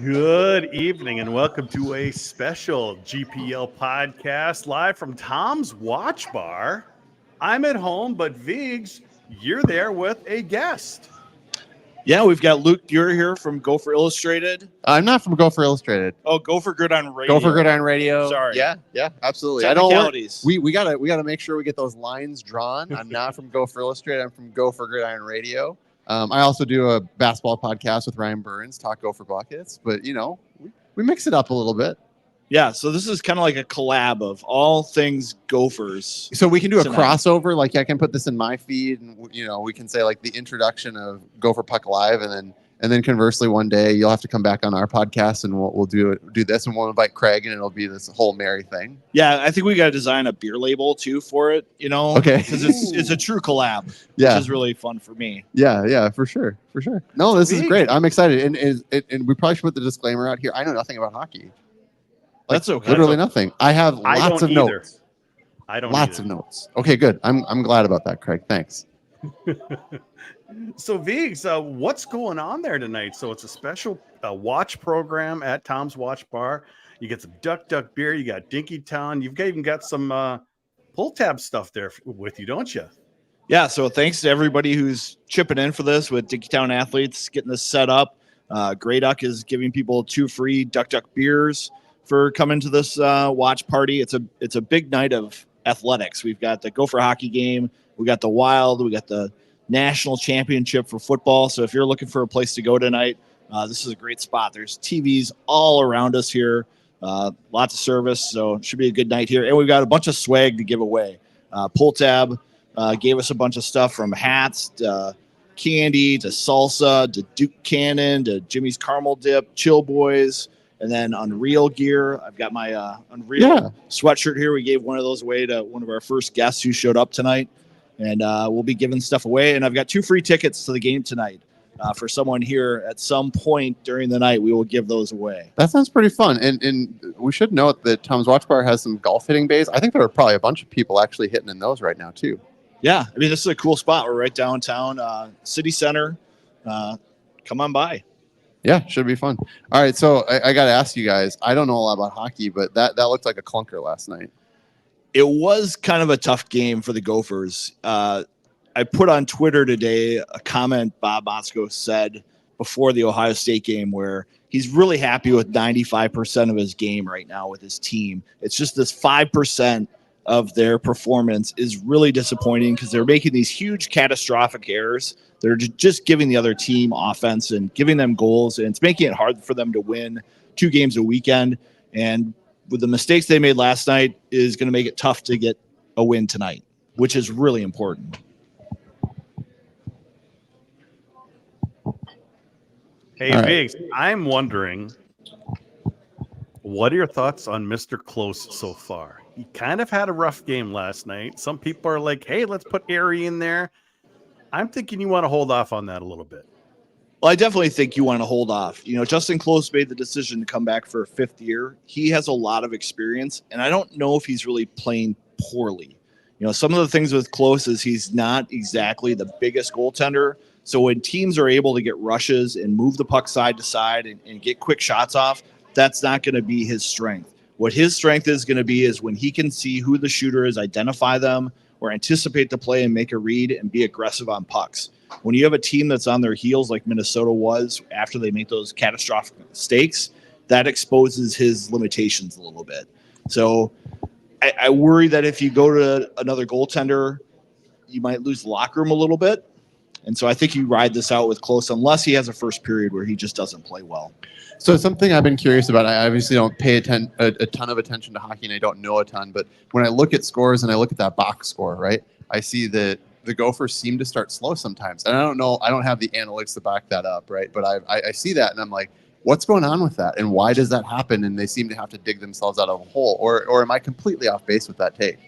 Good evening and welcome to a special GPL podcast live from Tom's Watch Bar. I'm at home, but Viggs, you're there with a guest. Yeah, we've got Luke Buer here from Gopher Illustrated. I'm not from Gopher Illustrated. Oh, Gopher Gridiron Radio. Gopher Gridiron Radio. Sorry. Yeah, absolutely. Technicalities. We gotta make sure we get those lines drawn. I'm not from Gopher Illustrated. I'm from Gopher Gridiron Radio. I also do a basketball podcast with Ryan Burns, Talk Gopher Buckets. But we mix it up a little bit. Yeah, so this is kind of like a collab of all things Gophers. So we can do a tonight. crossover. Like I can put this in my feed, and we can say like the introduction of Gopher Puck Live, and then conversely, one day you'll have to come back on our podcast, and we'll do this, and we'll invite Craig, and it'll be this whole merry thing. Yeah, I think we got to design a beer label too for it. Okay, because it's a true collab. Yeah, which is really fun for me. Yeah, for sure. No, this is great. I'm excited, and we probably should put the disclaimer out here. I know nothing about hockey. That's okay. Literally nothing. I have lots of notes. I don't. Lots of notes. Okay, good. I'm glad about that, Craig. Thanks. So Viggs, what's going on there tonight? So it's a special watch program at Tom's Watch Bar. You get some Duck beer. You got Dinkytown. You've even got some pull tab stuff there with you, don't you? Yeah. So thanks to everybody who's chipping in for this with Dinkytown Athletes, getting this set up. Grey Duck is giving people 2 free Duck beers for coming to this watch party. It's a big night of athletics. We've got the Gopher hockey game. We got the Wild. We got the national championship for football. So if you're looking for a place to go tonight, this is a great spot. There's TVs all around us here. Lots of service. So it should be a good night here. And we've got a bunch of swag to give away. Pull Tab gave us a bunch of stuff from hats to candy to salsa to Duke Cannon to Jimmy's Caramel Dip, Chill Boys, and then Unreal gear. I've got my Unreal sweatshirt here. We gave one of those away to one of our first guests who showed up tonight. And we'll be giving stuff away. And I've got 2 free tickets to the game tonight for someone here at some point during the night. We will give those away. That sounds pretty fun. And we should note that Tom's Watch Bar has some golf hitting bays. I think there are probably a bunch of people actually hitting in those right now, too. Yeah. I mean, this is a cool spot. We're right downtown, city center. Come on by. Yeah, should be fun. All right, so I got to ask you guys. I don't know a lot about hockey, but that looked like a clunker last night. It was kind of a tough game for the Gophers. I put on Twitter today a comment Bob Motzko said before the Ohio State game where he's really happy with 95% of his game right now with his team. It's just this 5% of their performance is really disappointing because they're making these huge catastrophic errors. They're just giving the other team offense and giving them goals, and it's making it hard for them to win 2 games a weekend. And with the mistakes they made last night is going to make it tough to get a win tonight, which is really important. Hey, right. Viggs, I'm wondering, what are your thoughts on Mr. Close so far? He kind of had a rough game last night. Some people are like, hey, let's put Airy in there. I'm thinking you want to hold off on that a little bit. Well, I definitely think you want to hold off. Justen Close made the decision to come back for a 5th year. He has a lot of experience, and I don't know if he's really playing poorly. Some of the things with Close is he's not exactly the biggest goaltender. So when teams are able to get rushes and move the puck side to side and get quick shots off, that's not going to be his strength. What his strength is going to be is when he can see who the shooter is, identify them, or anticipate the play and make a read and be aggressive on pucks. When you have a team that's on their heels like Minnesota was after they make those catastrophic mistakes, that exposes his limitations a little bit. So I worry that if you go to another goaltender, you might lose the locker room a little bit. And so I think you ride this out with Close unless he has a first period where he just doesn't play well. So something I've been curious about, I obviously don't pay a ton of attention to hockey and I don't know a ton, but when I look at scores and I look at that box score, right, I see that the Gophers seem to start slow sometimes. And I don't know, I don't have the analytics to back that up, right? But I see that and I'm like, what's going on with that? And why does that happen? And they seem to have to dig themselves out of a hole. Or am I completely off base with that take?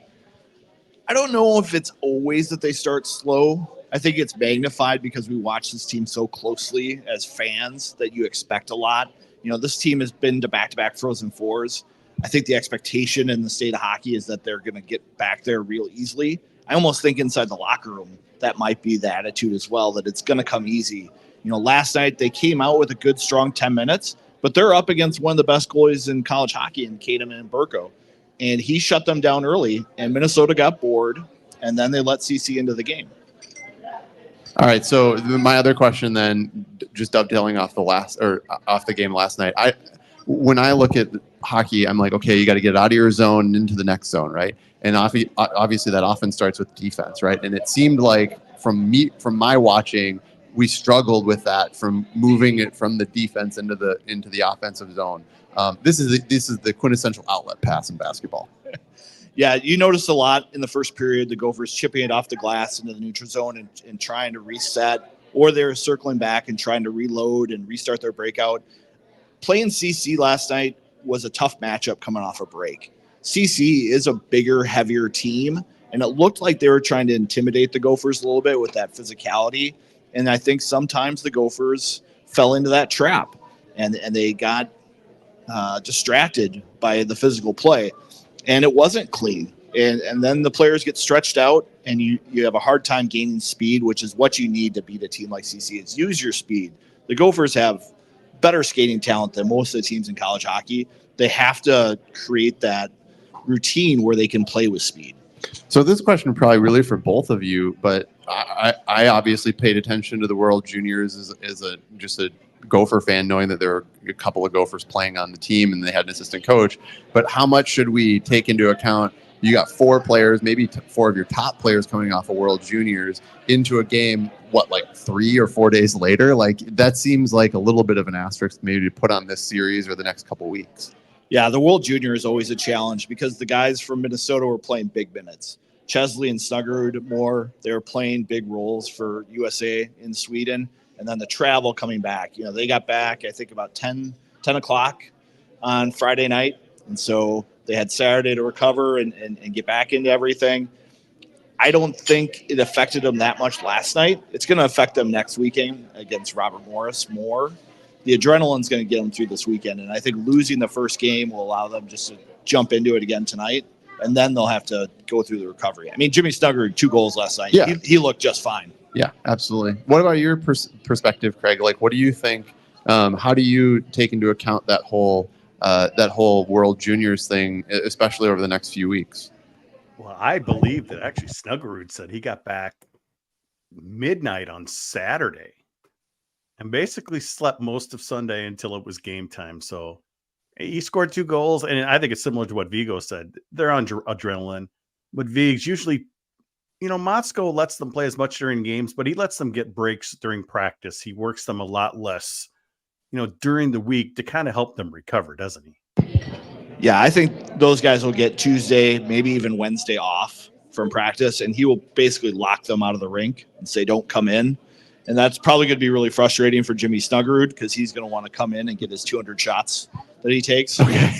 I don't know if it's always that they start slow. I think it's magnified because we watch this team so closely as fans that you expect a lot. This team has been to back-to-back Frozen Fours. I think the expectation in the state of hockey is that they're going to get back there real easily. I almost think inside the locker room that might be the attitude as well, that it's going to come easy. Last night they came out with a good, strong 10 minutes, but they're up against one of the best goalies in college hockey in Kadam and Burko. And he shut them down early, and Minnesota got bored, and then they let CC into the game. All right. So my other question then, just dovetailing off the game last night. When I look at hockey, I'm like, okay, you got to get out of your zone and into the next zone, right? And obviously that often starts with defense, right? And it seemed like from my watching, we struggled with that, from moving it from the defense into the offensive zone. This is the quintessential outlet pass in basketball. Yeah, you noticed a lot in the first period, the Gophers chipping it off the glass into the neutral zone and trying to reset, or they're circling back and trying to reload and restart their breakout. Playing CC last night was a tough matchup coming off a break. CC is a bigger, heavier team, and it looked like they were trying to intimidate the Gophers a little bit with that physicality. And I think sometimes the Gophers fell into that trap, and they got distracted by the physical play. And it wasn't clean. And then the players get stretched out, and you have a hard time gaining speed, which is what you need to beat a team like CC, is use your speed. The Gophers have better skating talent than most of the teams in college hockey. They have to create that routine where they can play with speed. So this question probably really for both of you, but I obviously paid attention to the World Juniors as just a Gopher fan, knowing that there were a couple of Gophers playing on the team and they had an assistant coach. But how much should we take into account? You got 4 players, maybe 4 of your top players coming off of World Juniors into a game, like 3 or 4 days later? Like, that seems like a little bit of an asterisk maybe to put on this series or the next couple of weeks. Yeah, the World Junior is always a challenge because the guys from Minnesota were playing big minutes. Chesley and Snuggerud more, they were playing big roles for USA in Sweden. And then the travel coming back, they got back, I think, about 10 o'clock on Friday night. And so they had Saturday to recover and get back into everything. I don't think it affected them that much last night. It's going to affect them next weekend against Robert Morris more. The adrenaline's going to get them through this weekend. And I think losing the first game will allow them just to jump into it again tonight. And then they'll have to go through the recovery. I mean, Jimmy Snuggerud, 2 goals last night. Yeah. He looked just fine. Yeah, absolutely. What about your perspective, Craig? Like, what do you think? How do you take into account that whole World Juniors thing, especially over the next few weeks? Well, I believe that actually Snuggerud said he got back midnight on Saturday and basically slept most of Sunday until it was game time. So he scored 2 goals, and I think it's similar to what Vigo said. They're on adrenaline, but Vigs usually, Motzko lets them play as much during games, but he lets them get breaks during practice. He works them a lot less, during the week to kind of help them recover, doesn't he? Yeah, I think those guys will get Tuesday, maybe even Wednesday off from practice, and he will basically lock them out of the rink and say, don't come in. And that's probably going to be really frustrating for Jimmy Snuggerud because he's going to want to come in and get his 200 shots that he takes. Okay.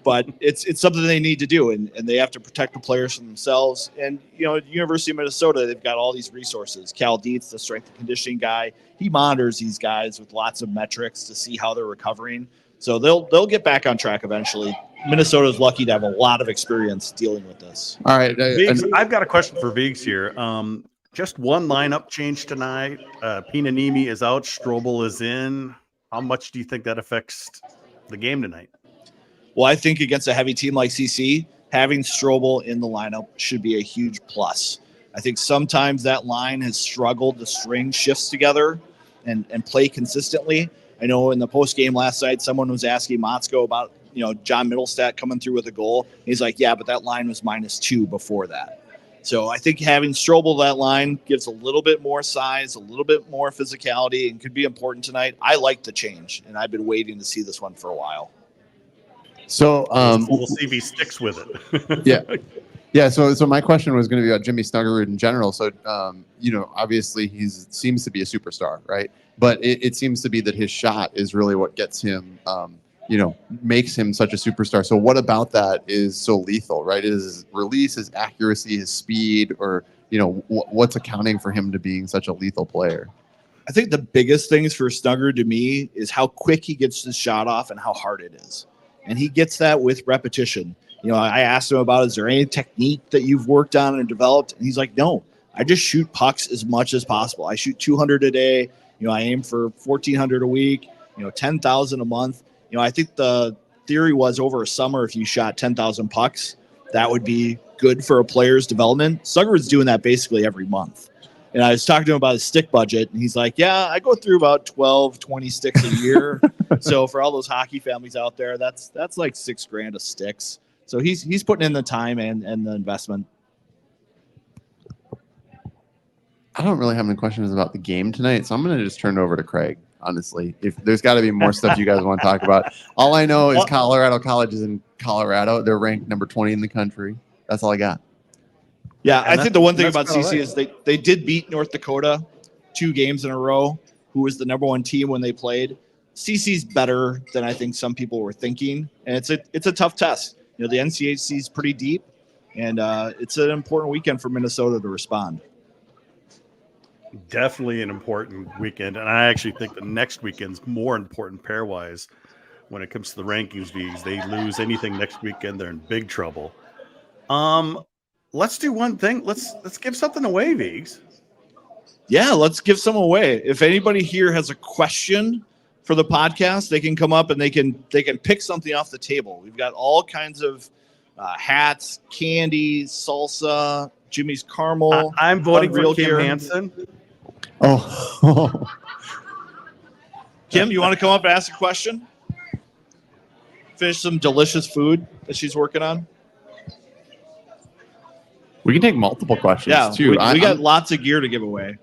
But it's something they need to do, and they have to protect the players from themselves. And, University of Minnesota, they've got all these resources. Cal Dietz, the strength and conditioning guy, he monitors these guys with lots of metrics to see how they're recovering. So they'll get back on track eventually. Minnesota's lucky to have a lot of experience dealing with this. All right. Vigs, I've got a question for Vigs here. Just one lineup change tonight. Pinanimi is out. Strobel is in. How much do you think that affects the game tonight? Well, I think against a heavy team like CC, having Strobel in the lineup should be a huge plus. I think sometimes that line has struggled to string shifts together and play consistently. I know in the post game last night, someone was asking Motzko about, John Middlestat coming through with a goal. He's like, yeah, but that line was -2 before that. So I think having Strobel that line gives a little bit more size, a little bit more physicality, and could be important tonight. I like the change, and I've been waiting to see this one for a while. So we'll see if he sticks with it. Yeah. So my question was going to be about Jimmy Snuggerud in general. So obviously he seems to be a superstar, right? But it seems to be that his shot is really what gets him, makes him such a superstar. So what about that is so lethal, right? Is his release, his accuracy, his speed, or what's accounting for him to being such a lethal player? I think the biggest things for Snuggerud to me is how quick he gets his shot off and how hard it is. And he gets that with repetition. I asked him about, is there any technique that you've worked on and developed? And he's like, no, I just shoot pucks as much as possible. I shoot 200 a day. I aim for 1,400 a week. 10,000 a month. I think the theory was over a summer, if you shot 10,000 pucks, that would be good for a player's development. Snuggerud's doing that basically every month. And I was talking to him about his stick budget, and he's like, yeah, I go through about 12, 20 sticks a year. So for all those hockey families out there, that's like $6,000 of sticks. So he's putting in the time and the investment. I don't really have any questions about the game tonight, so I'm going to just turn it over to Craig, honestly. If there's got to be more stuff you guys want to talk about. All I know is Colorado College is in Colorado. They're ranked number 20 in the country. That's all I got. Yeah, I think the one thing about CC is they did beat North Dakota 2 games in a row, who was the number 1 team when they played. CC's better than I think some people were thinking, and it's a tough test. The NCHC is pretty deep, and it's an important weekend for Minnesota to respond. Definitely an important weekend, and I actually think the next weekend's more important pairwise when it comes to the rankings. V's, they lose anything next weekend, they're in big trouble. Let's do one thing. Let's give something away, Vigs. Yeah, let's give some away. If anybody here has a question for the podcast, they can come up and they can pick something off the table. We've got all kinds of hats, candy, salsa, Jimmy's caramel. I'm voting for Kim Hansen. Oh. Kim, you want to come up and ask a question? Finish some delicious food that she's working on? We can take multiple questions, too. We got lots of gear to give away.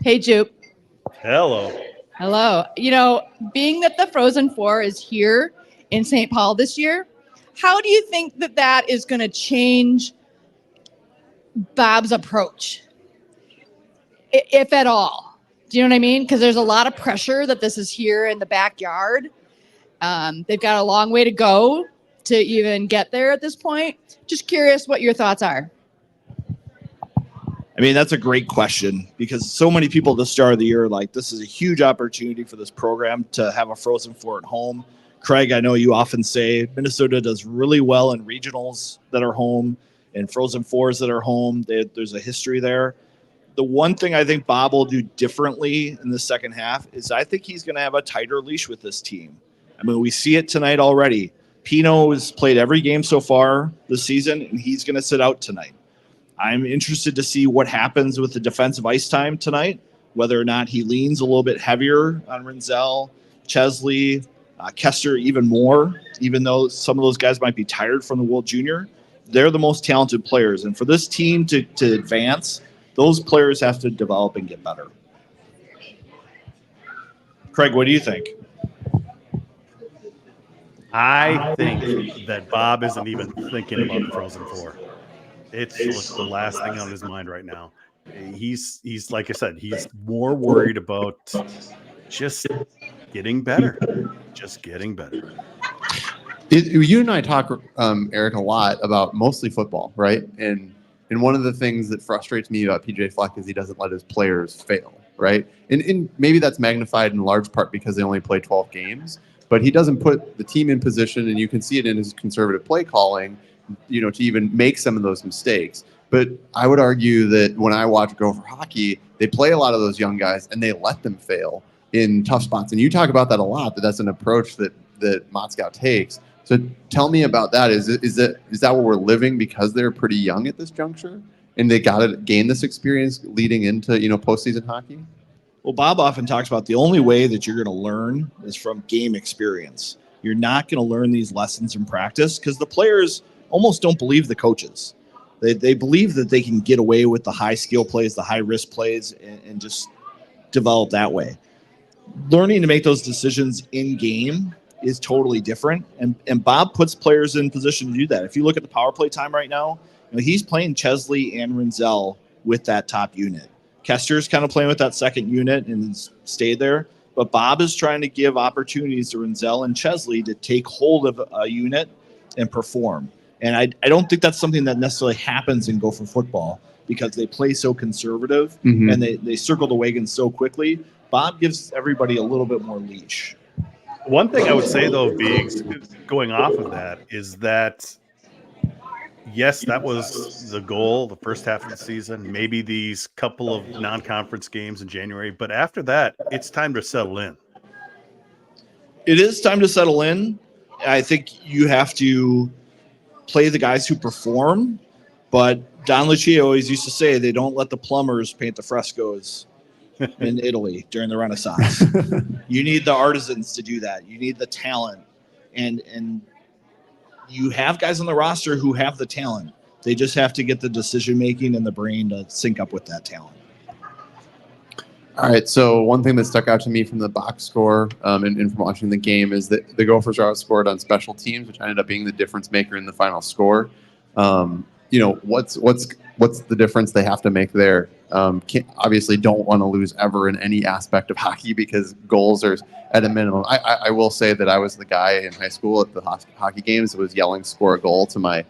Hey, Jupe. Hello. Hello. Being that the Frozen Four is here in St. Paul this year, how do you think that is going to change Bob's approach, if at all? Do you know what I mean? Because there's a lot of pressure that this is here in the backyard. They've got a long way to go to even get there at this point. Just curious what your thoughts are. I mean, that's a great question, because so many people at the start of the year are like, this is a huge opportunity for this program to have a Frozen Four at home. Craig, I know you often say Minnesota does really well in regionals that are home and Frozen Fours that are home. There's a history there. The one thing I think Bob will do differently in the second half is I think he's going to have a tighter leash with this team. I mean, we see it tonight already. Pino has played every game so far this season, and he's going to sit out tonight. I'm interested to see what happens with the defensive ice time tonight, whether or not he leans a little bit heavier on Renzel, Chesley, Kester even more, even though some of those guys might be tired from the World Junior. They're the most talented players. And for this team to advance, those players have to develop and get better. Craig, what do you think? I think that Bob isn't even thinking about the Frozen Four. It's the last thing on his mind right now. He's like I said, he's more worried about just getting better. Just getting better. You and I talk, Eric, a lot about mostly football, right? And one of the things that frustrates me about PJ Fleck is he doesn't let his players fail, right? And maybe that's magnified in large part because they only play 12 games. But he doesn't put the team in position, and you can see it in his conservative play calling, to even make some of those mistakes. But I would argue that when I watch Gopher hockey, they play a lot of those young guys, and they let them fail in tough spots. And you talk about that a lot, that's an approach that Moscow takes. So tell me about that. Is that what we're living because they're pretty young at this juncture, and they got to gain this experience leading into postseason hockey? Well, Bob often talks about the only way that you're going to learn is from game experience. You're not going to learn these lessons in practice because the players almost don't believe the coaches. They believe that they can get away with the high skill plays, the high risk plays, and just develop that way. Learning to make those decisions in game is totally different. And Bob puts players in position to do that. If you look at the power play time right now, he's playing Chesley and Renzel with that top unit. Kester's kind of playing with that second unit and stayed there. But Bob is trying to give opportunities to Renzel and Chesley to take hold of a unit and perform. And I don't think that's something that necessarily happens in Gopher football because they play so conservative and they circle the wagons so quickly. Bob gives everybody a little bit more leash. One thing I would say, though, Biggs, going off of that, is that yes, that was the goal the first half of the season, maybe these couple of non-conference games in January, but after that, it's time to settle in. It is time to settle in. I think you have to play the guys who perform, but Don Lucia always used to say they don't let the plumbers paint the frescoes in Italy during the Renaissance. You need the artisans to do that. You need the talent. And you have guys on the roster who have the talent. They just have to get the decision-making and the brain to sync up with that talent. All right, so one thing that stuck out to me from the box score and from watching the game is that the Gophers are outscored on special teams, which ended up being the difference maker in the final score. What's the difference they have to make there? Obviously don't want to lose ever in any aspect of hockey because goals are at a minimum. I will say that I was the guy in high school at the hockey games that was yelling "score a goal" to my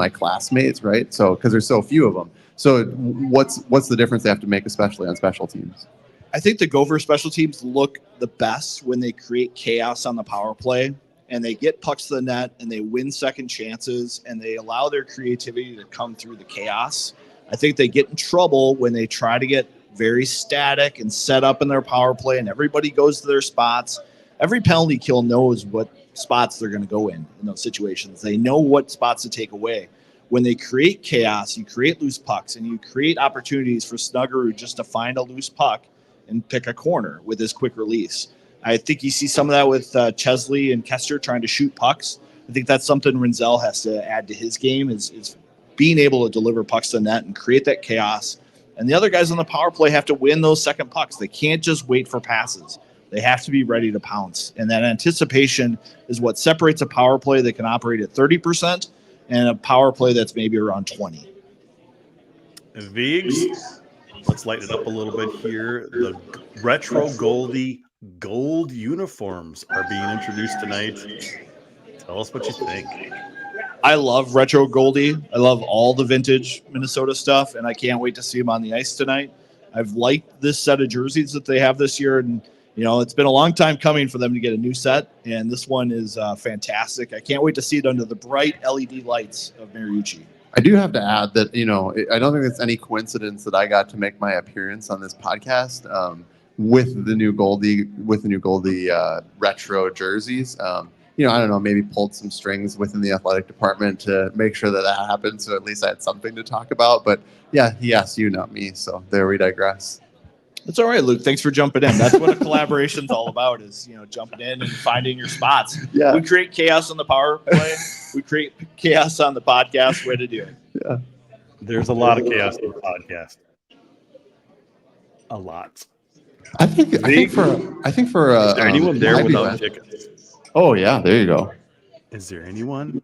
classmates, right? So because there's so few of them. So what's the difference they have to make, especially on special teams? I think the Gopher special teams look the best when they create chaos on the power play and they get pucks to the net and they win second chances and they allow their creativity to come through the chaos. I think they get in trouble when they try to get very static and set up in their power play and everybody goes to their spots. Every penalty kill knows what spots they're going to go in those situations. They know what spots to take away. When they create chaos, you create loose pucks and you create opportunities for Snuggerud just to find a loose puck and pick a corner with his quick release. I think you see some of that with Chesley and Kester trying to shoot pucks. I think that's something Renzel has to add to his game is being able to deliver pucks to the net and create that chaos. And the other guys on the power play have to win those second pucks. They can't just wait for passes. They have to be ready to pounce. And that anticipation is what separates a power play that can operate at 30% and a power play that's maybe around 20. Vigs, let's lighten it up a little bit here. The retro Goldie gold uniforms are being introduced tonight. Tell us what you think. I love retro Goldie. I love all the vintage Minnesota stuff, and I can't wait to see them on the ice tonight. I've liked this set of jerseys that they have this year, and it's been a long time coming for them to get a new set, and this one is fantastic. I can't wait to see it under the bright LED lights of Mariucci. I do have to add that, I don't think it's any coincidence that I got to make my appearance on this podcast with the new Goldie retro jerseys. I don't know, maybe pulled some strings within the athletic department to make sure that happened. So at least I had something to talk about. But yeah, he asked you, not me. So there we digress. That's all right, Luke. Thanks for jumping in. That's what a collaboration's all about is, jumping in and finding your spots. Yeah. We create chaos on the power play. We create chaos on the podcast. Way to do it. Yeah. There's a lot of chaos in the podcast. A lot. I think for is there anyone there IBS without tickets? Oh yeah, there you go. Is there anyone?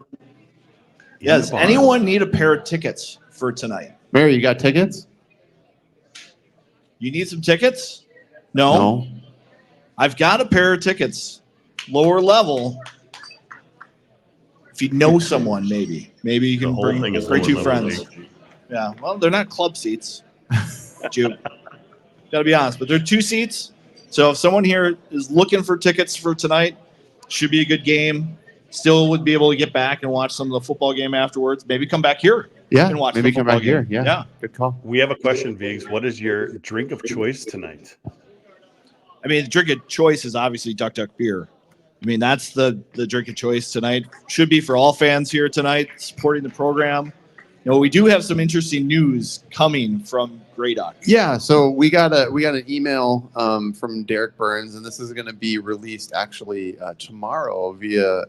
Does anyone need a pair of tickets for tonight? Mary, you got tickets? You need some tickets? No. I've got a pair of tickets, lower level. If you know someone, maybe you can bring two friends. Yeah, well, they're not club seats. Gotta be honest, but they're 2 seats. So if someone here is looking for tickets for tonight, should be a good game. Still would be able to get back and watch some of the football game afterwards. Maybe come back here. Yeah, and watch maybe the come back game. here. Yeah, good call. We have a question, Vigs. What is your drink of choice tonight? I mean, the drink of choice is obviously Duck Duck beer. I mean, that's the drink of choice tonight. Should be for all fans here tonight supporting the program. We do have some interesting news coming from Grey Duck. Yeah, so we got an email from Derek Burns, and this is going to be released actually tomorrow via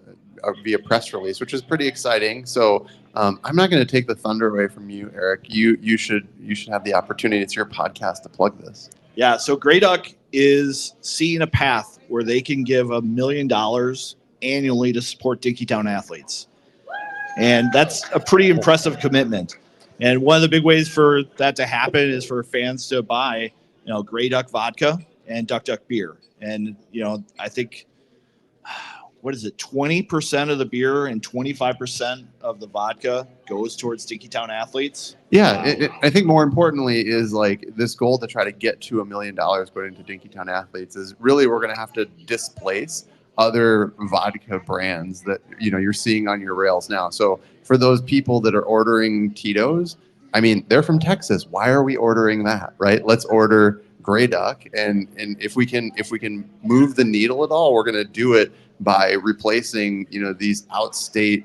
press release, which is pretty exciting. So I'm not going to take the thunder away from you, Eric. You should have the opportunity. It's your podcast to plug this. Yeah, so Grey Duck is seeing a path where they can give $1 million annually to support Dinkytown Athletes. And that's a pretty impressive commitment. And one of the big ways for that to happen is for fans to buy, Grey Duck vodka and Duck Duck beer. And, I think, 20% of the beer and 25% of the vodka goes towards Dinkytown Athletes. Yeah, I think more importantly is like this goal to try to get to $1 million going into Dinkytown Athletes is really we're going to have to displace other vodka brands that you're seeing on your rails now. So for those people that are ordering Tito's, I mean, they're from Texas. Why are we ordering that, right? Let's order Grey Duck, and if we can move the needle at all, we're going to do it by replacing these outstate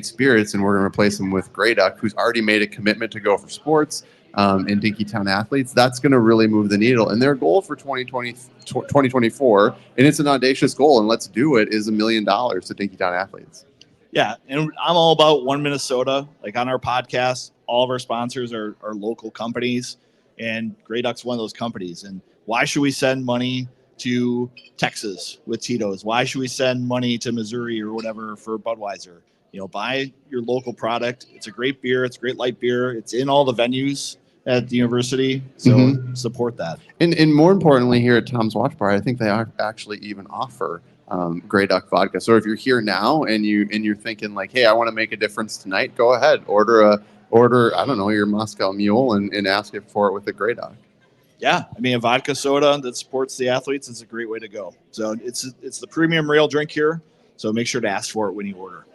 spirits, and we're going to replace them with Grey Duck, who's already made a commitment to go for sports. And Dinkytown Athletes, that's going to really move the needle. And their goal for 2024, and it's an audacious goal, and let's do it, is $1 million to Dinkytown Athletes. Yeah, and I'm all about One Minnesota. Like on our podcast, all of our sponsors are local companies, and Grey Duck's one of those companies. And why should we send money to Texas with Tito's? Why should we send money to Missouri or whatever for Budweiser? Buy your local product. It's a great beer. It's a great light beer. It's in all the venues at the university, so support that. And more importantly, here at Tom's Watch Bar, I think they actually even offer Grey Duck vodka. So if you're here now and you're thinking like, hey, I want to make a difference tonight, go ahead, order I don't know, your Moscow Mule and ask it for it with the Grey Duck. Yeah, I mean, a vodka soda that supports the athletes is a great way to go. So it's the premium rail drink here. So make sure to ask for it when you order.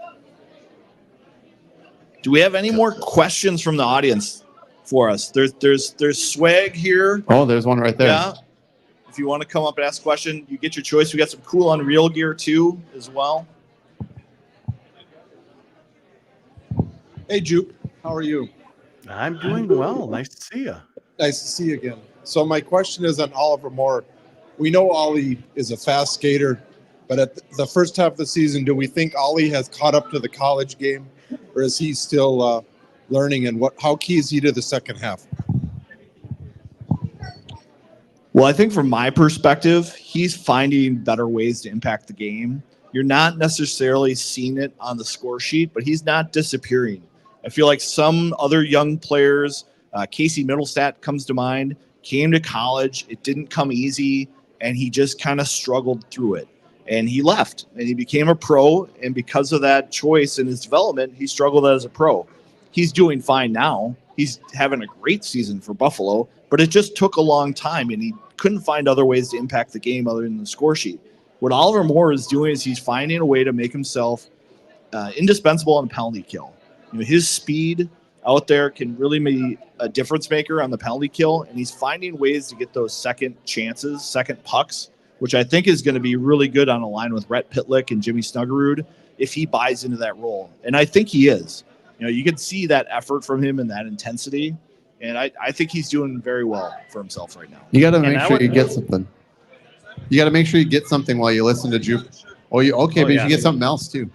Do we have any more questions from the audience for us? There's swag here. Oh, there's one right there. Yeah. If you want to come up and ask a question, you get your choice. We got some cool Unreal gear too as well. Hey, Jupe. How are you? I'm doing well. Nice to see you. Nice to see you again. So my question is on Oliver Moore. We know Ollie is a fast skater, but at the first half of the season, do we think Ollie has caught up to the college game, or is he still learning? And how key is he to the second half? Well, I think from my perspective, he's finding better ways to impact the game. You're not necessarily seeing it on the score sheet, but he's not disappearing. I feel like some other young players, Casey Middlestat comes to mind, came to college. It didn't come easy, and he just kind of struggled through it. And he left, and he became a pro. And because of that choice in his development, he struggled as a pro. He's doing fine now. He's having a great season for Buffalo, but it just took a long time, and he couldn't find other ways to impact the game other than the score sheet. What Oliver Moore is doing is he's finding a way to make himself indispensable on the penalty kill. His speed out there can really be a difference maker on the penalty kill, and he's finding ways to get those second chances, second pucks, which I think is going to be really good on a line with Rhett, Pitlick, and Jimmy Snuggerud if he buys into that role. And I think he is. You can see that effort from him and that intensity, and I think he's doing very well for himself right now. You got to make sure you get something. You got to make sure you get something while you listen to Jupe. But you get something else too.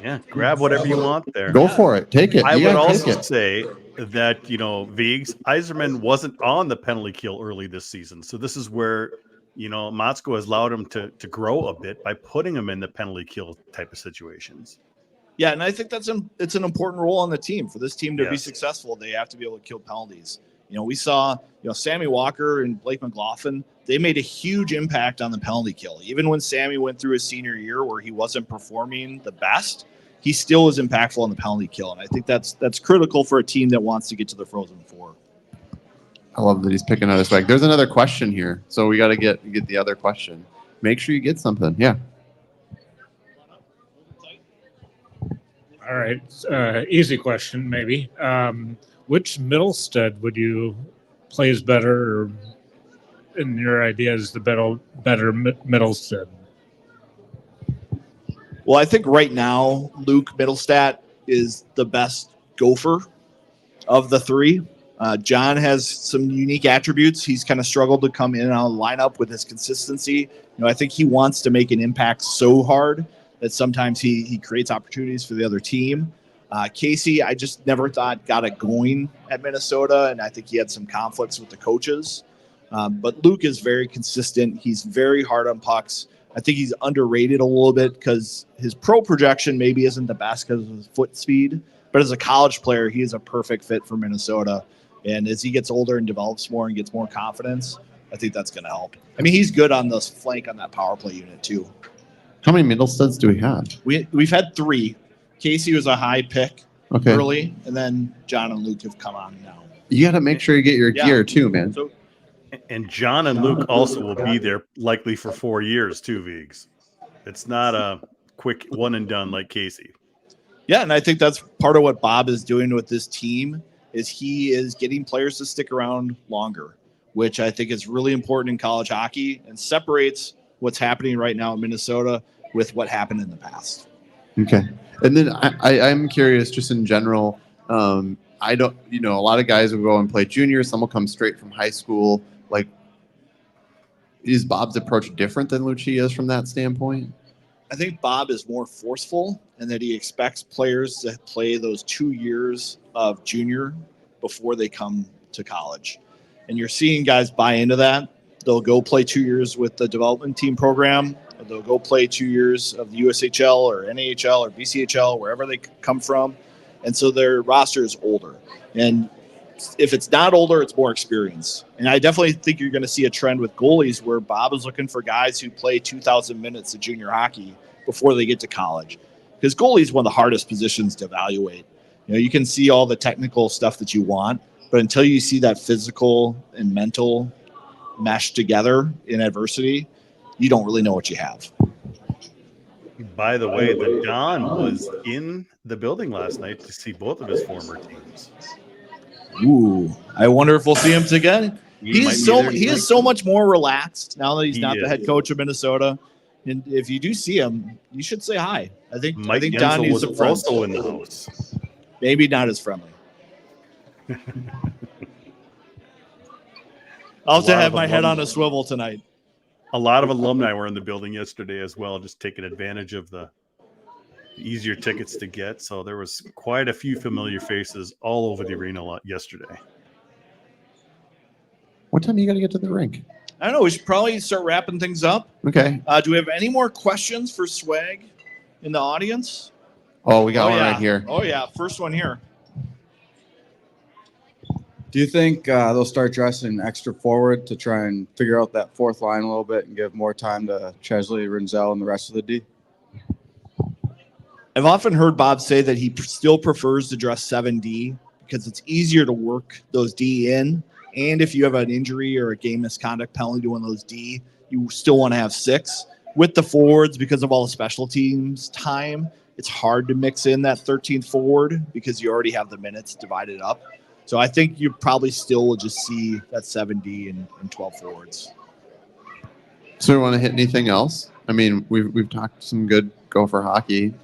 Yeah, grab whatever you want there. Go for it. Take it. I would also say that, Viggs, Yzerman wasn't on the penalty kill early this season. So this is where, Motzko has allowed him to grow a bit by putting him in the penalty kill type of situations. Yeah, and I think it's an important role on the team. For this team to be successful, they have to be able to kill penalties. We saw, Sammy Walker and Blake McLaughlin, they made a huge impact on the penalty kill. Even when Sammy went through his senior year where he wasn't performing the best, he still was impactful on the penalty kill. And I think that's critical for a team that wants to get to the Frozen Four. I love that he's picking out his swag. There's another question here, so we got to get the other question. Make sure you get something. Yeah. All right. Easy question, maybe. Which Middlestead would you plays better, or in your idea, is the better Middlestead? Well, I think right now, Luke Middlestat is the best gopher of the three. John has some unique attributes. He's kind of struggled to come in and out of the lineup with his consistency. I think he wants to make an impact so hard that sometimes he creates opportunities for the other team. Casey, I just never thought got it going at Minnesota, and I think he had some conflicts with the coaches. But Luke is very consistent. He's very hard on pucks. I think he's underrated a little bit because his pro projection maybe isn't the best because of his foot speed. But as a college player, he is a perfect fit for Minnesota. And as he gets older and develops more and gets more confidence, I think that's going to help. I mean, he's good on the flank on that power play unit too. How many Middlesteads do we have? We've had 3. Casey was a high pick early, and then John and Luke have come on now. You got to make sure you get your gear too, man. And John and Luke also will be there likely for 4 years too, Viggs. It's not a quick one and done like Casey. Yeah, and I think that's part of what Bob is doing with this team is he is getting players to stick around longer, which I think is really important in college hockey and separates what's happening right now in Minnesota with what happened in the past. Okay. And then I'm curious just in general, I don't, a lot of guys will go and play junior. Some will come straight from high school. Like, is Bob's approach different than Lucia's from that standpoint? I think Bob is more forceful in that he expects players to play those 2 years of junior before they come to college. And you're seeing guys buy into that. They'll go play 2 years with the development team program, or they'll go play 2 years of the USHL or NAHL or BCHL, wherever they come from. And so their roster is older. And if it's not older, it's more experience. And I definitely think you're going to see a trend with goalies where Bob is looking for guys who play 2,000 minutes of junior hockey before they get to college. Because goalie is one of the hardest positions to evaluate. You can see all the technical stuff that you want, but until you see that physical and mental mesh together in adversity, you don't really know what you have. By the way, the Don was in the building last night to see both of his former teams. Ooh, I wonder if we'll see him again. He is so much more relaxed now that he's not the head coach of Minnesota. And if you do see him, you should say hi. I think Don needs some friends. Also in the house. Maybe not as friendly. I'll have to have my head on a swivel tonight. A lot of alumni were in the building yesterday as well, just taking advantage of the easier tickets to get. So there was quite a few familiar faces all over the arena yesterday. What time are you going to get to the rink? I don't know. We should probably start wrapping things up. Okay. Do we have any more questions for Swag in the audience? Oh, we got one right here. Oh, yeah. First one here. Do you think they'll start dressing extra forward to try and figure out that fourth line a little bit and give more time to Chesley, Rinzel, and the rest of the D? I've often heard Bob say that he still prefers to dress 7D because it's easier to work those D in. And if you have an injury or a game misconduct penalty to one of those D, you still want to have 6. With the forwards, because of all the special teams time, it's hard to mix in that 13th forward because you already have the minutes divided up. So I think you probably still will just see that 7D and 12 forwards. So, we want to hit anything else? I mean, we've talked some good Gopher hockey.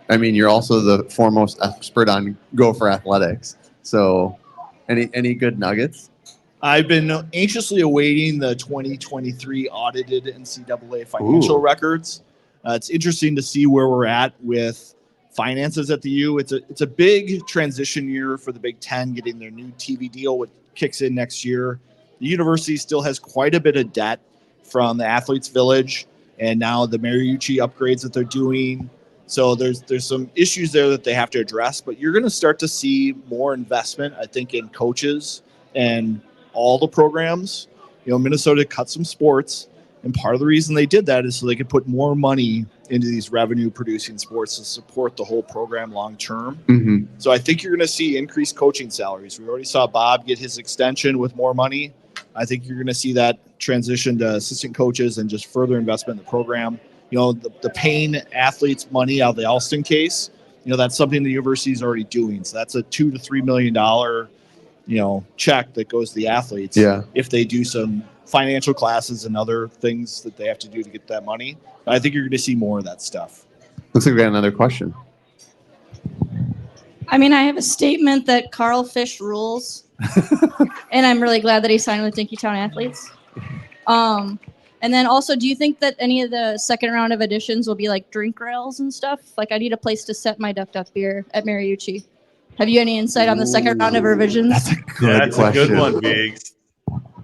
I mean, you're also the foremost expert on Gopher athletics. So, any good nuggets? I've been anxiously awaiting the 2023 audited NCAA financial records. It's interesting to see where we're at with finances at the U. It's a big transition year for the Big Ten, getting their new TV deal, which kicks in next year. The university still has quite a bit of debt from the Athletes Village and now the Mariucci upgrades that they're doing. So there's some issues there that they have to address, but you're going to start to see more investment, I think, in coaches and all the programs. Minnesota cut some sports, and part of the reason they did that is so they could put more money into these revenue-producing sports to support the whole program long-term. Mm-hmm. So I think you're going to see increased coaching salaries. We already saw Bob get his extension with more money. I think you're going to see that transition to assistant coaches and just further investment in the program. The paying athletes money out of the Alston case, that's something the university is already doing. So that's a $2 to $3 million check that goes to the athletes if they do some financial classes and other things that they have to do to get that money. I think you're going to see more of that stuff. Looks like we got another question. I mean, I have a statement that Carl Fish rules, and I'm really glad that he signed with Dinkytown Athletes. And then also, do you think that any of the second round of additions will be like drink rails and stuff? Like, I need a place to set my Duck Duck beer at Mariucci. Have you any insight on the second round of revisions? That's a good question. A good one, Biggs.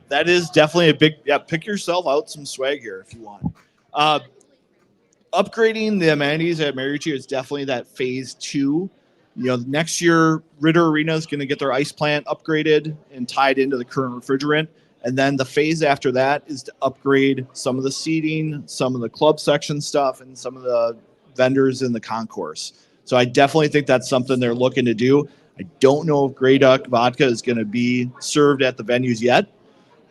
That is definitely a big, pick yourself out some swag here if you want. Upgrading the amenities at Mariucci is definitely that phase 2. Next year, Ritter Arena is going to get their ice plant upgraded and tied into the current refrigerant. And then the phase after that is to upgrade some of the seating, some of the club section stuff, and some of the vendors in the concourse. So I definitely think that's something they're looking to do. I don't know if Grey Duck vodka is going to be served at the venues yet,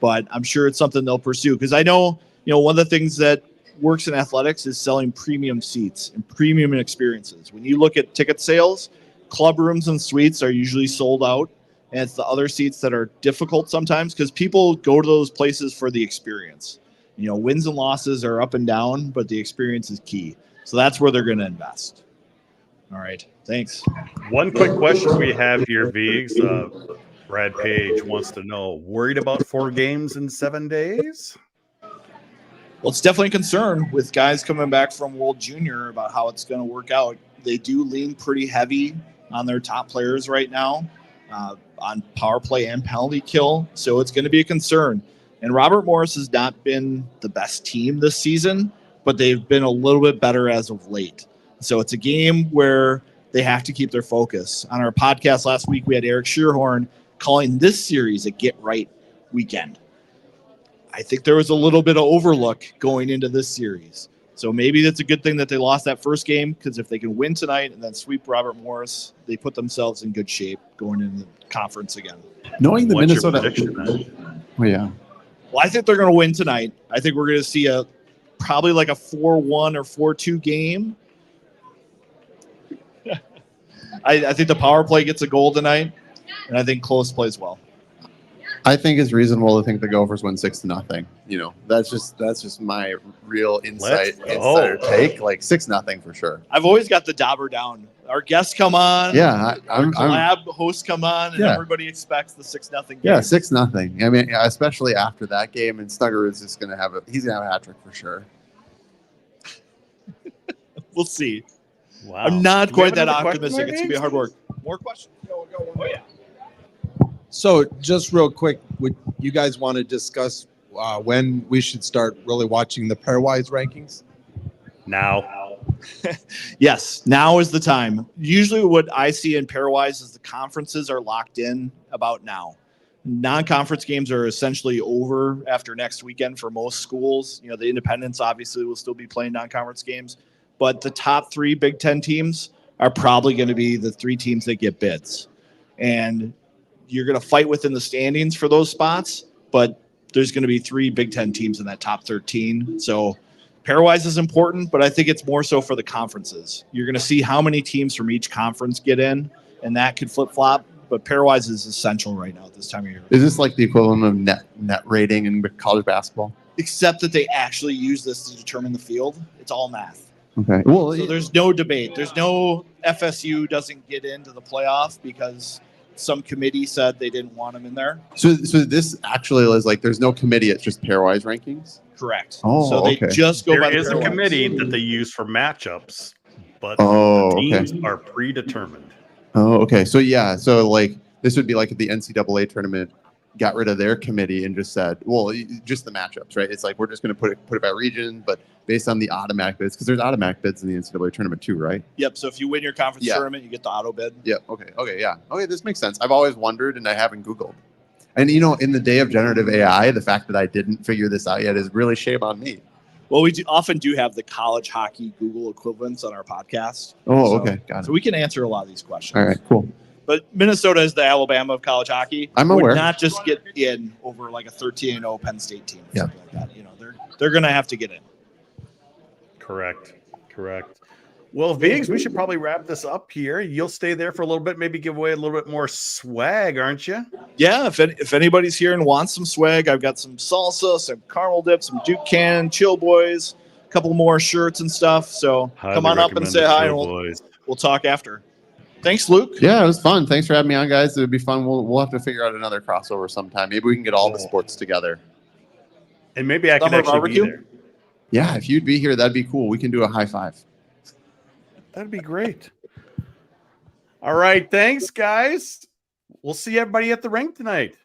but I'm sure it's something they'll pursue. Because I know, one of the things that works in athletics is selling premium seats and premium experiences. When you look at ticket sales, club rooms and suites are usually sold out. And it's the other seats that are difficult sometimes because people go to those places for the experience. You know, wins and losses are up and down, but the experience is key. So that's where they're going to invest. All right. Thanks. One quick question we have here, Viggs. Brad Page wants to know, worried about 4 games in 7 days? Well, it's definitely a concern with guys coming back from World Junior about how it's going to work out. They do lean pretty heavy on their top players right now, on power play and penalty kill. So it's going to be a concern. And Robert Morris has not been the best team this season, but they've been a little bit better as of late. So it's a game where they have to keep their focus. On our podcast last week, we had Eric Shearhorn calling this series a get-right weekend. I think there was a little bit of overlook going into this series. So maybe that's a good thing that they lost that first game, because if they can win tonight and then sweep Robert Morris, they put themselves in good shape going into the conference again. Knowing the What's your Minnesota. prediction, man? Oh, yeah. Well, I think they're going to win tonight. I think we're going to see probably like a 4-1 or 4-2 game. I think the power play gets a goal tonight, and I think Close plays well. I think it's reasonable to think the Gophers win 6-0. You know, that's just my real insider take. Like 6-0 for sure. I've always got the Dauber down. Our guests come on. Yeah, our collab hosts come on, and everybody expects the 6-0 game. Yeah, 6-0. I mean, especially after that game, and Snuggerud's just going to have a hat trick for sure. We'll see. Wow. I'm not Do we quite have that another optimistic. question, It's going to be hard work. More questions? Go. Oh, yeah. So just real quick, would you guys want to discuss when we should start really watching the pairwise rankings? Now. Yes, now is the time. Usually what I see in pairwise is the conferences are locked in about now. Non-conference games are essentially over after next weekend for most schools. You know, the independents obviously will still be playing non-conference games, but the top 3 Big Ten teams are probably going to be the 3 teams that get bids. And you're going to fight within the standings for those spots, but there's going to be 3 Big Ten teams in that top 13. So pairwise is important, but I think it's more so for the conferences. You're going to see how many teams from each conference get in, and that could flip-flop. But pairwise is essential right now at this time of year. Is this like the equivalent of net rating in college basketball? Except that they actually use this to determine the field. It's all math. Okay. Well, so there's no debate. There's no FSU doesn't get into the playoff because some committee said they didn't want them in there. So this actually is like there's no committee. It's just pairwise rankings. Correct. Oh, so they just go There by the is a pairwise. committee that they use for matchups, but the teams are predetermined. Oh, okay. So yeah, so like this would be like if the NCAA tournament got rid of their committee and just said, well, just the matchups, right? It's like we're just going to put it by region, but based on the automatic bids, because there's automatic bids in the NCAA tournament too, right? Yep. So if you win your conference tournament, you get the auto bid. Yep. Okay. Yeah. Okay. This makes sense. I've always wondered, and I haven't Googled. And you know, in the day of generative AI, the fact that I didn't figure this out yet is really shame on me. Well, we often do have the college hockey Google equivalents on our podcast. Oh, okay. Got it. So we can answer a lot of these questions. All right. Cool. But Minnesota is the Alabama of college hockey. I'm aware. Would not just get in over like a 13-0 Penn State team or something like that. You know, they're going to have to get in. Correct. Well, Viggs, we should probably wrap this up here. You'll stay there for a little bit, maybe give away a little bit more swag, aren't you? Yeah, if anybody's here and wants some swag, I've got some salsa, some caramel dip, some Duke Cannon, Chill Boys, a couple more shirts and stuff. So come on up and say hi, and we'll talk after. Thanks, Luke. Yeah, it was fun. Thanks for having me on, guys. It would be fun. We'll have to figure out another crossover sometime. Maybe we can get all the sports together. And maybe I can actually be there. Yeah, if you'd be here, that'd be cool. We can do a high five. That'd be great. All right. Thanks, guys. We'll see everybody at the rink tonight.